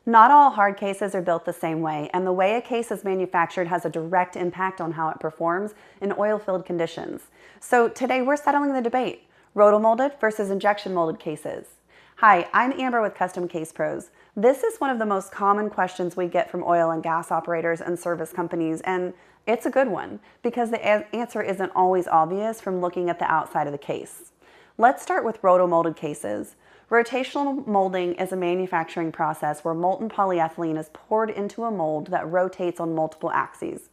Not all hard cases are built the same way, and the way a case is manufactured has a direct impact on how it performs in oil field conditions. So today we're settling the debate, rotomolded versus injection molded cases. Hi, I'm Amber with Custom Case Pros. This is one of the most common questions we get from oil and gas operators and service companies, and it's a good one because the answer isn't always obvious from looking at the outside of the case. Let's start with rotomolded cases. Rotational molding is a manufacturing process where molten polyethylene is poured into a mold that rotates on multiple axes.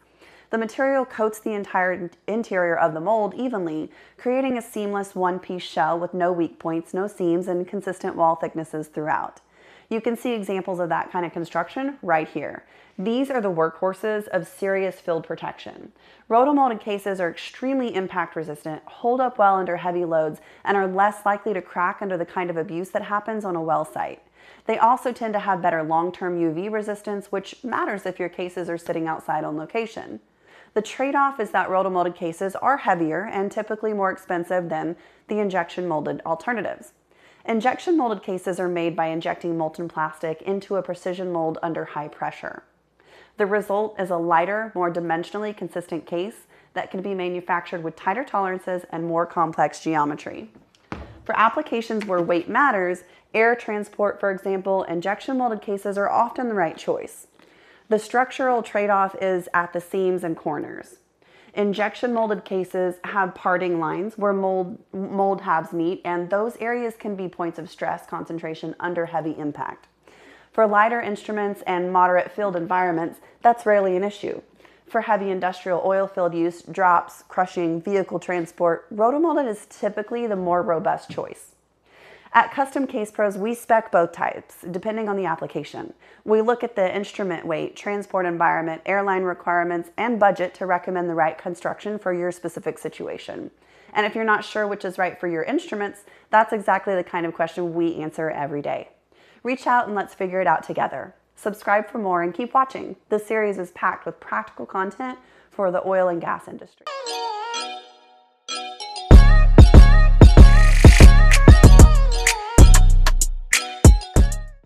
The material coats the entire interior of the mold evenly, creating a seamless one-piece shell with no weak points, no seams, and consistent wall thicknesses throughout. You can see examples of that kind of construction right here. These are the workhorses of serious field protection. Rotomolded cases are extremely impact resistant, hold up well under heavy loads, and are less likely to crack under the kind of abuse that happens on a well site. They also tend to have better long-term UV resistance, which matters if your cases are sitting outside on location. The trade-off is that rotomolded cases are heavier and typically more expensive than the injection molded alternatives. Injection molded cases are made by injecting molten plastic into a precision mold under high pressure. The result is a lighter, more dimensionally consistent case that can be manufactured with tighter tolerances and more complex geometry. For applications where weight matters, air transport, for example, injection molded cases are often the right choice. The structural trade-off is at the seams and corners. Injection molded cases have parting lines where mold halves meet, and those areas can be points of stress concentration under heavy impact. For lighter instruments and moderate field environments, that's rarely an issue. For heavy industrial oil field use, drops, crushing, vehicle transport, rotomolded is typically the more robust choice. At Custom Case Pros, we spec both types, depending on the application. We look at the instrument weight, transport environment, airline requirements, and budget to recommend the right construction for your specific situation. And if you're not sure which is right for your instruments, that's exactly the kind of question we answer every day. Reach out and let's figure it out together. Subscribe for more and keep watching. This series is packed with practical content for the oil and gas industry.